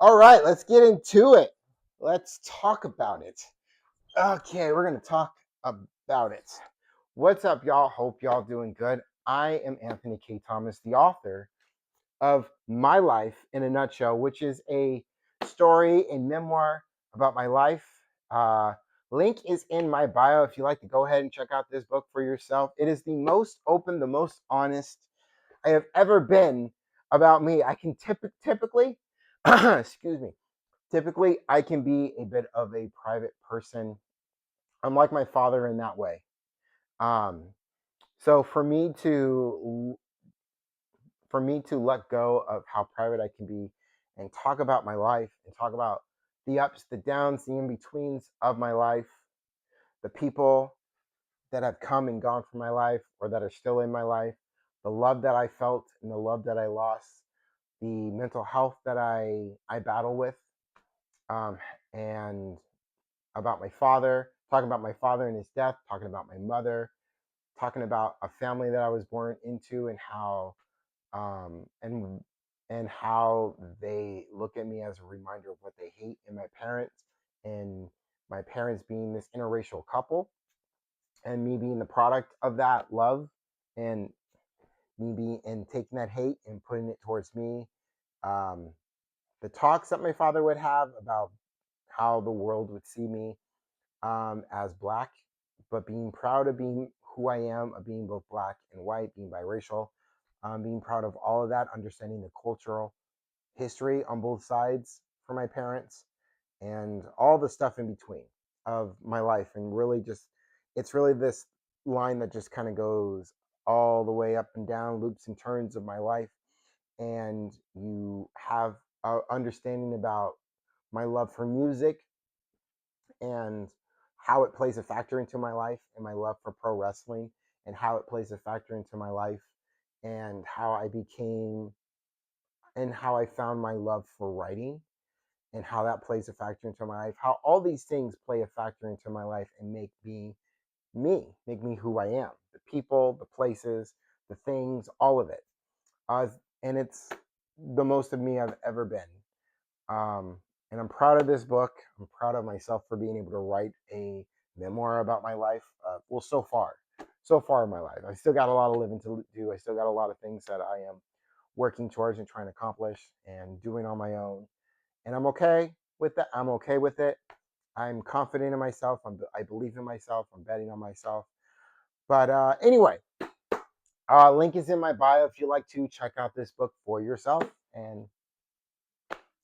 All right, let's get into it. Let's talk about it. Okay, we're going to talk about it. What's up, y'all? Hope y'all doing good. I am Anthony K. Thomas, the author of My Life in a Nutshell, which is a story and memoir about my life. Uh, Link is in my bio if you'd like to go ahead and check out this book for yourself. It is the most open, the most honest I have ever been about me. I can typically, excuse me, typically I can be a bit of a private person. I'm like my father in that way. Um, so for me to let go of how private I can be and talk about my life and talk about the ups, the downs, the in betweens of my life, the people that have come and gone from my life or that are still in my life, the love that I felt and the love that I lost, the mental health that I battle with, um, and about my father, talking about my father and his death, talking about my mother, talking about a family that I was born into and how um, and and how they look at me as a reminder of what they hate in my parents, and my parents being this interracial couple and me being the product of that love, and me being and taking that hate and putting it towards me. um, the talks that my father would have about how the world would see me as black, but being proud of being who I am, of being both black and white, being biracial, being proud of all of that, understanding the cultural history on both sides for my parents, and all the stuff in between of my life. And really, just it's really this line that just kind of goes all the way up and down, loops and turns of my life. And you have a understanding about my love for music and how it plays a factor into my life, and my love for pro wrestling and how it plays a factor into my life, and how I found my love for writing and how that plays a factor into my life, how all these things play a factor into my life and make me who I am, the people, the places, the things, all of it. And it's the most of me I've ever been. Um, and I'm proud of this book. I'm proud of myself for being able to write a memoir about my life. Well, so far in my life, I still got a lot of living to do. I still got a lot of things that I am working towards and trying to accomplish and doing on my own. And I'm okay with that. I'm okay with it. I'm confident in myself. I believe in myself. I'm betting on myself. But anyway, link is in my bio if you like to check out this book for yourself and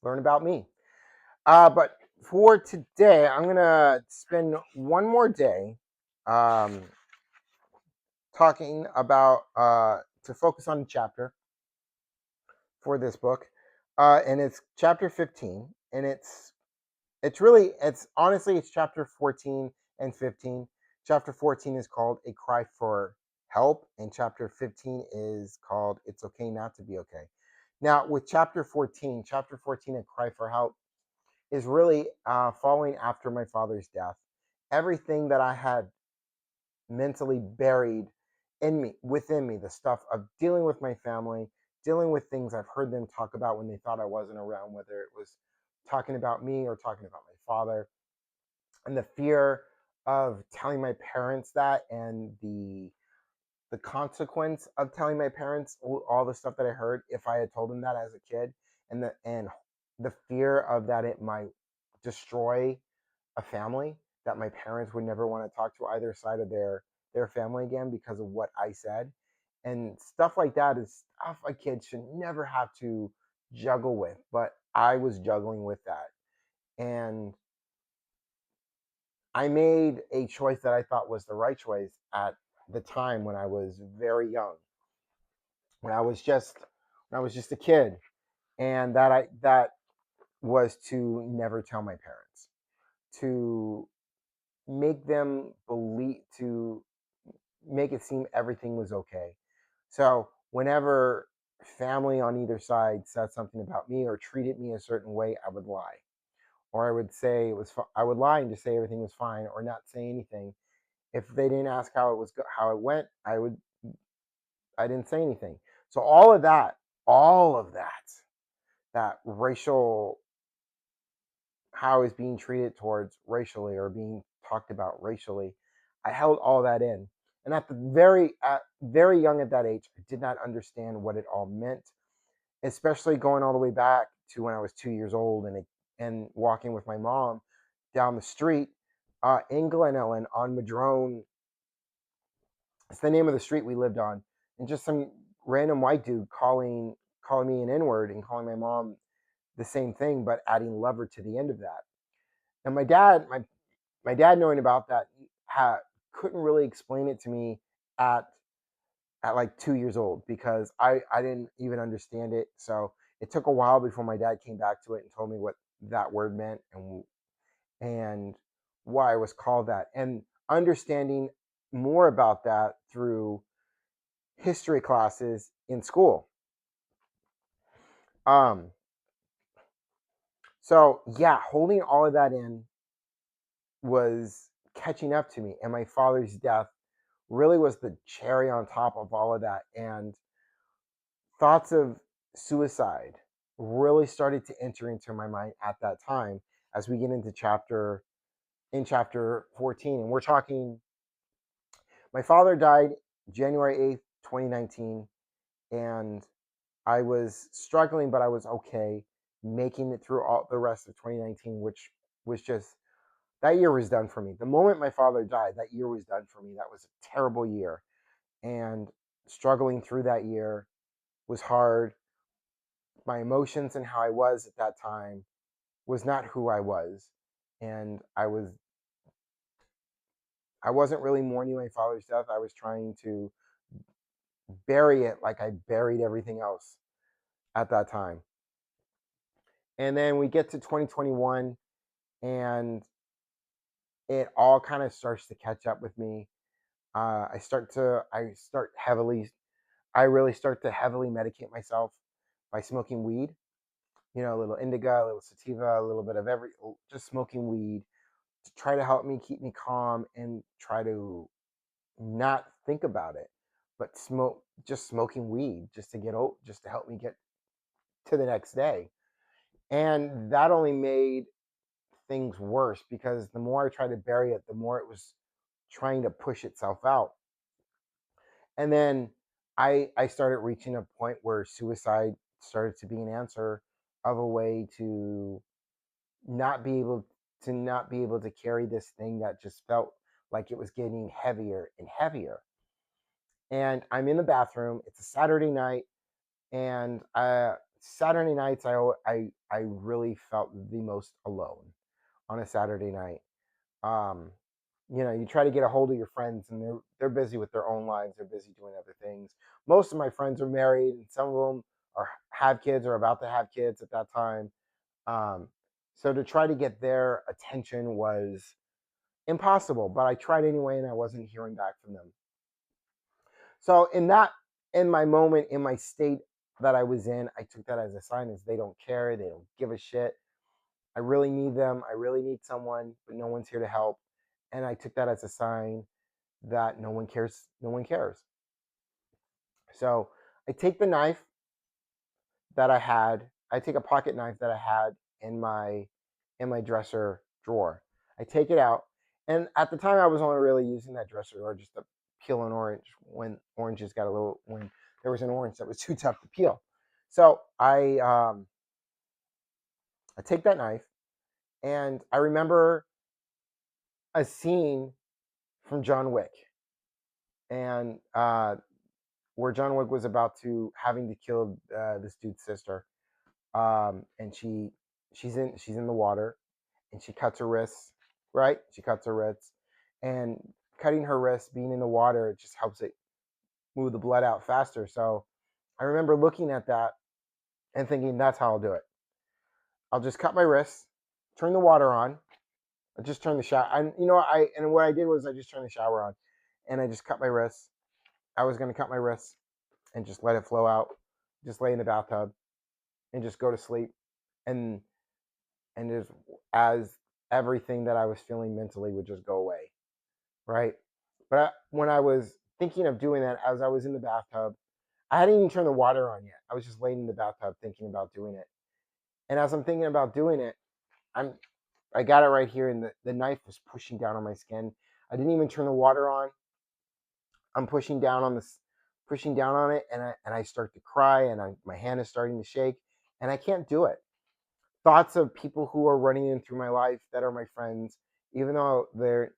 learn about me. But for today, I'm gonna spend one more day um, talking about to focus on the chapter for this book, and it's chapter 15, and it's honestly it's chapter 14 and 15. Chapter 14 is called A Cry for Help, and chapter 15 is called It's Okay Not to Be Okay. Now, with chapter 14, A Cry for Help, is really following after my father's death. Everything that I had mentally buried within me, the stuff of dealing with my family, dealing with things I've heard them talk about when they thought I wasn't around, whether it was talking about me or talking about my father, and the fear of telling my parents that, and the consequence of telling my parents all the stuff that I heard if I had told them that as a kid, and the fear of that it might destroy a family, that my parents would never want to talk to either side of their family again because of what I said. And stuff like that is stuff a kid should never have to juggle with, but I was juggling with that. And I made a choice that I thought was the right choice at the time when I was very young, when I was just when I was just a kid, and that was to never tell my parents, to make them believe, to make it seem everything was okay. So whenever family on either side said something about me or treated me a certain way, I would lie, or I would say it was. I would lie and just say everything was fine, or not say anything. If they didn't ask how it went, I didn't say anything. So all of that, that racial. how I was being treated towards racially or being talked about racially. I held all that in. And at very young at that age, I did not understand what it all meant, especially going all the way back to when I was 2 years old and walking with my mom down the street in Glen Ellen on Madrone. It's the name of the street we lived on, and just some random white dude calling me an N word and calling my mom the same thing, but adding lover to the end of that. And my dad knowing about that couldn't really explain it to me at like 2 years old because I didn't even understand it. So it took a while before my dad came back to it and told me what that word meant and why it was called that. And understanding more about that through history classes in school. Um, so yeah, holding all of that in was catching up to me, and my father's death really was the cherry on top of all of that. And thoughts of suicide really started to enter into my mind at that time as we get into chapter 14. And we're talking, my father died January 8th, 2019, and I was struggling, but I was okay making it through all the rest of 2019, which was just, that year was done for me. The moment my father died, that year was done for me. That was a terrible year. And struggling through that year was hard. My emotions and how I was at that time was not who I was. And I wasn't really mourning my father's death. I was trying to bury it like I buried everything else at that time. And then we get to 2021 and it all kind of starts to catch up with me. I really start to heavily medicate myself by smoking weed. You know, a little indica, a little sativa, a little bit of just smoking weed to try to help me keep me calm and try to not think about it, but just smoking weed just to just to help me get to the next day. And that only made things worse because the more I tried to bury it, the more it was trying to push itself out. And then I started reaching a point where suicide started to be an answer of a way to not be able not be able to carry this thing that just felt like it was getting heavier and heavier. And I'm in the bathroom. It's a Saturday night, and Saturday nights I really felt the most alone on a Saturday night. Um, you know, you try to get a hold of your friends, and they're busy with their own lives. They're busy doing other things. Most of my friends are married, and some of them are have kids or about to have kids at that time. Um, so to try to get their attention was impossible, but I tried anyway, and I wasn't hearing back from them. So in my moment, in my state that I was in, I took that as a sign as they don't care, they don't give a shit. I really need them. I really need someone, but no one's here to help. And I took that as a sign that no one cares. No one cares. So I take the knife that I had. I take a pocket knife that I had in my dresser drawer. I take it out, and at the time I was only really using that dresser drawer just to peel an orange when oranges got a little when there was an orange that was too tough to peel. So I take that knife, and I remember a scene from John Wick, and where John Wick was about to having to kill this dude's sister, and she's in the water, and she cuts her wrists, right? She cuts her wrists, and cutting her wrists, being in the water, it just helps it move the blood out faster. So I remember looking at that and thinking, that's how I'll do it. I'll just cut my wrists, turn the water on, I just turn the shower. And what I did was I just turned the shower on, and I just cut my wrists. I was gonna cut my wrists and just let it flow out, just lay in the bathtub and just go to sleep, and just as everything that I was feeling mentally would just go away, right? But when I was thinking of doing that, as I was in the bathtub, I hadn't even turned the water on yet. I was just laying in the bathtub thinking about doing it. And as I'm thinking about doing it, I'm I got it right here, and the knife was pushing down on my skin. I didn't even turn the water on. I'm pushing down on this, pushing down on it, and I start to cry, and my hand is starting to shake, and I can't do it. Thoughts of people who are running in through my life that are my friends, even though they're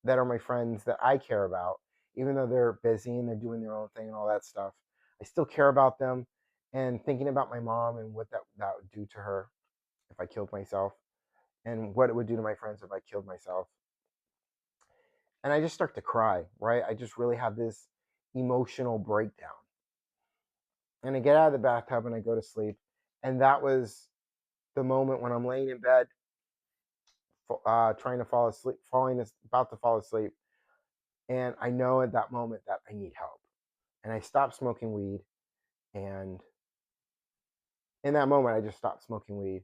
that are my friends that I care about, even though they're busy and they're doing their own thing and all that stuff. I still care about them, and thinking about my mom and what that would do to her if I killed myself, and what it would do to my friends if I killed myself. And I just start to cry, right? I just really have this emotional breakdown. And I get out of the bathtub and I go to sleep. And that was the moment when I'm laying in bed, trying to fall asleep, about to fall asleep. And I know at that moment that I need help. And I stopped smoking weed. And in that moment, I just stopped smoking weed.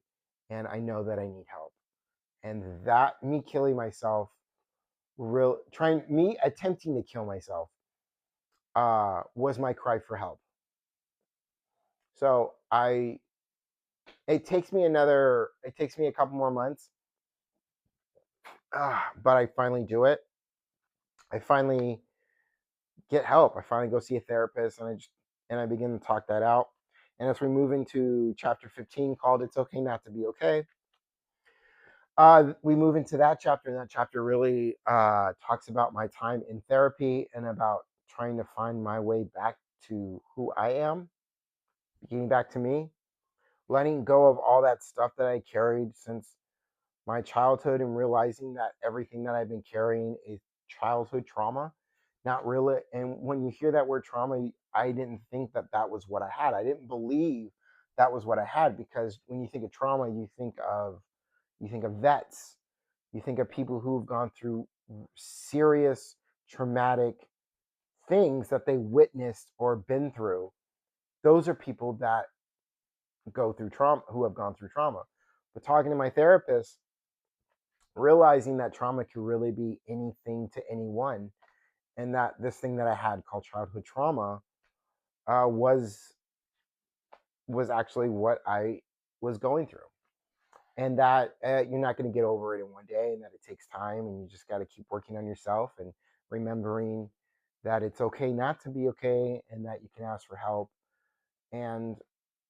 And I know that I need help. And that, me killing myself, me attempting to kill myself, was my cry for help. So it takes me a couple more months, but I finally do it. I finally get help. I finally go see a therapist, and I begin to talk that out. And as we move into chapter 15, called "It's Okay Not to Be Okay," we move into that chapter, and that chapter really talks about my time in therapy and about trying to find my way back to who I am, getting back to me, letting go of all that stuff that I carried since my childhood, and realizing that everything that I've been carrying is childhood trauma. Not really. And when you hear that word trauma, I didn't think that that was what I had. I didn't believe that was what I had, because when you think of trauma, you think of vets, you think of people who've gone through serious traumatic things that they witnessed or been through. Those are people that go through trauma, who have gone through trauma. But talking to my therapist, realizing that trauma could really be anything to anyone, and that this thing that I had called childhood trauma uh, was was actually what I was going through, and that you're not going to get over it in one day, and that it takes time, and you just got to keep working on yourself and remembering that it's okay not to be okay, and that you can ask for help. And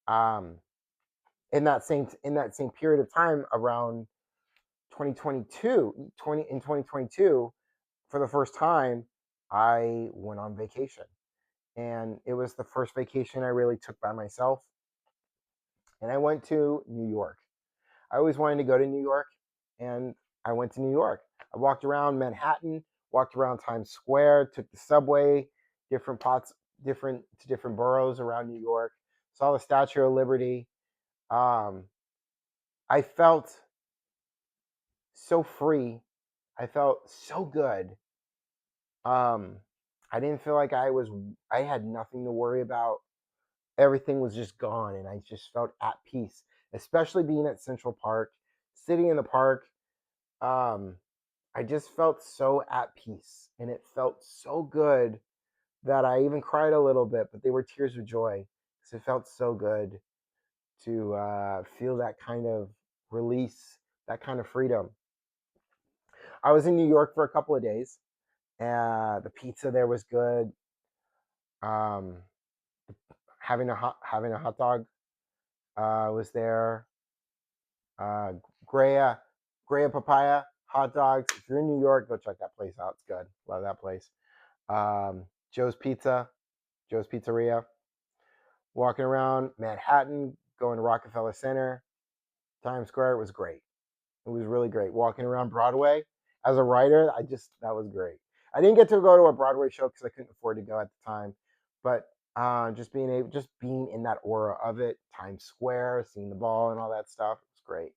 um, in that same period of time, around 2022, for the first time, I went on vacation. And it was the first vacation I really took by myself. And I went to New York. I always wanted to go to New York, and I went to New York. I walked around Manhattan, walked around Times Square, took the subway, different pots, different boroughs around New York, saw the Statue of Liberty. Um, I felt so free. I felt so good. Um, I didn't feel like I had nothing to worry about. Everything was just gone, and I just felt at peace, especially being at Central Park, sitting in the park. Um, I just felt so at peace, and it felt so good that I even cried a little bit, but they were tears of joy, because it felt so good to feel that kind of release, that kind of freedom. I was in New York for a couple of days. The pizza there was good. Um, having a hot dog was there. Uh, Grea, Grea Papaya hot dogs. If you're in New York, go check that place out. It's good. Love that place. Um, Joe's Pizza, Joe's Pizzeria. Walking around Manhattan, going to Rockefeller Center, Times Square. It was great. It was really great. Walking around Broadway as a writer, that was great. I didn't get to go to a Broadway show because I couldn't afford to go at the time, but just being in that aura of it, Times Square, seeing the ball and all that stuff, it was great.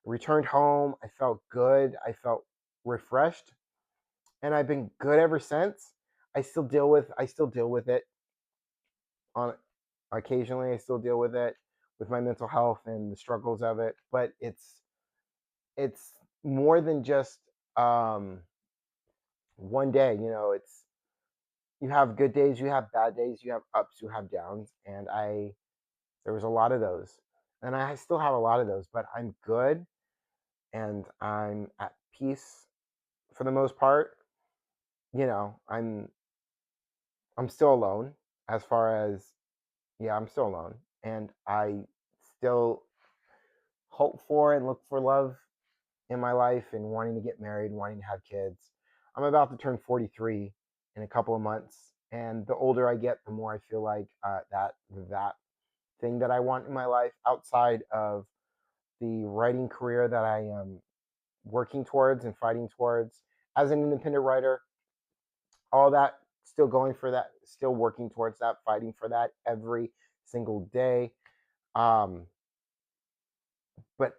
Returned home. I felt good. I felt refreshed, and I've been good ever since. I still deal with it on occasionally. I still deal with it with my mental health and the struggles of it, but it's more than just um, one day. It's you have good days, you have bad days, you have ups, you have downs, and I there was a lot of those, and I still have a lot of those, but I'm good. and I'm at peace for the most part. You know, I'm still alone as far as, yeah, I'm still alone, and I still hope for and look for love in my life and wanting to get married, wanting to have kids. I'm about to turn 43 in a couple of months, and the older I get, the more I feel like that thing that I want in my life outside of the writing career that I am working towards and fighting towards as an independent writer, all that, still going for that, still working towards that, fighting for that every single day. Um, but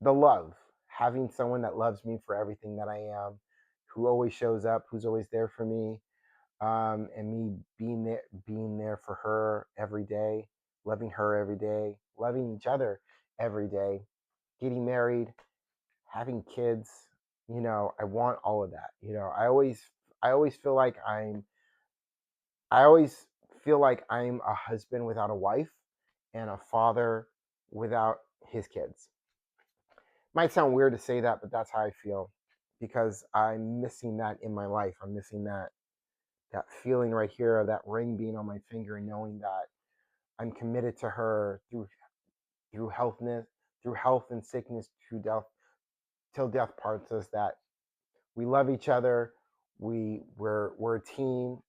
the love, having someone that loves me for everything that I am, who always shows up, who's always there for me, and me being there for her every day, loving her every day, loving each other every day, getting married, having kids. You know, I want all of that. You know, I always feel like I always feel like I'm a husband without a wife and a father without his kids. Might sound weird to say that, but that's how I feel because I'm missing that in my life. I'm missing that feeling right here of that ring being on my finger and knowing that I'm committed to her through healthness, through health and sickness, through death, till death parts us. That we love each other, we're a team,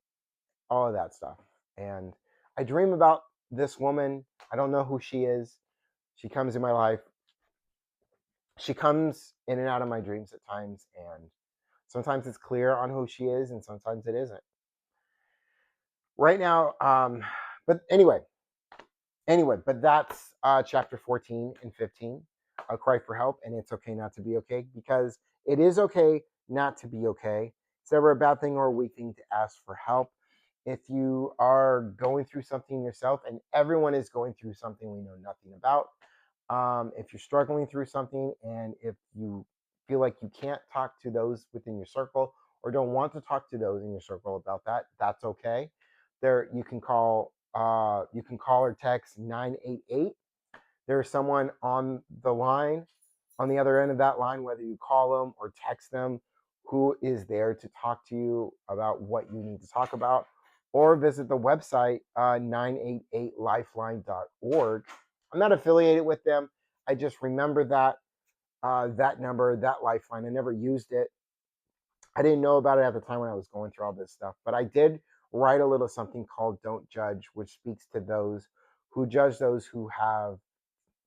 all of that stuff. And I dream about this woman. I don't know who she is. She comes in my life. She comes in and out of my dreams at times, and sometimes it's clear on who she is, and sometimes it isn't. Right now, but but that's chapter 14 and 15, a cry for help, and it's okay not to be okay, because it is okay not to be okay. It's never a bad thing or a weak thing to ask for help. If you are going through something yourself, and everyone is going through something we know nothing about, if you're struggling through something and if you feel like you can't talk to those within your circle or don't want to talk to those in your circle about that, that's okay. There you can call or text 988. There's someone on the line, on the other end of that line, whether you call them or text them, who is there to talk to you about what you need to talk about, or visit the website 988lifeline.org. I'm not affiliated with them. I just remember that number, that lifeline. I never used it. I didn't know about it at the time when I was going through all this stuff, but I did write a little something called Don't Judge, which speaks to those who judge those who have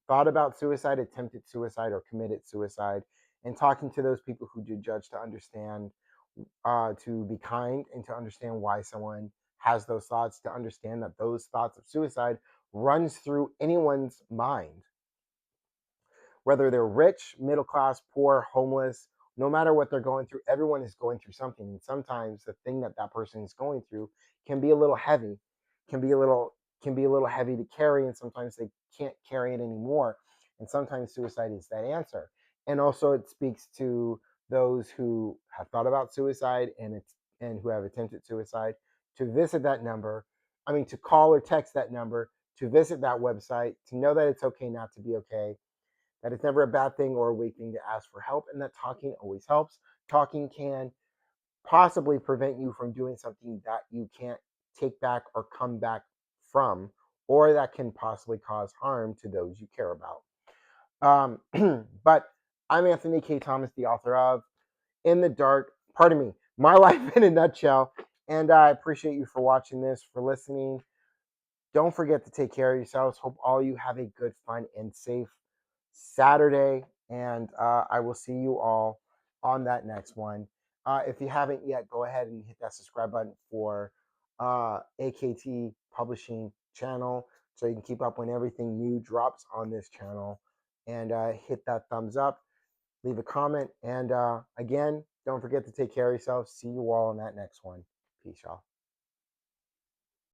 thought about suicide, attempted suicide, or committed suicide, and talking to those people who do judge to understand, to be kind, and to understand why someone has those thoughts, to understand that those thoughts of suicide runs through anyone's mind, whether they're rich, middle class, poor, homeless, no matter what they're going through, everyone is going through something. And sometimes the thing that that person is going through can be a little heavy, can be a little heavy to carry, and sometimes they can't carry it anymore. And sometimes suicide is that answer. And also it speaks to those who have thought about suicide and who have attempted suicide, to visit that number. I mean, to call or text that number, to visit that website, to know that it's okay not to be okay, that it's never a bad thing or a weak thing to ask for help, and that talking always helps. Talking can possibly prevent you from doing something that you can't take back or come back from, or that can possibly cause harm to those you care about. But I'm Anthony K. Thomas, the author of In the Dark, pardon me, My Life in a Nutshell. And I appreciate you for watching this, for listening. Don't forget to take care of yourselves. Hope all you have a good, fun, and safe Saturday. And I will see you all on that next one. If you haven't yet, go ahead and hit that subscribe button for AKT Publishing channel so you can keep up when everything new drops on this channel. And hit that thumbs up, leave a comment. And again, don't forget to take care of yourself. See you all on that next one. Peace, y'all.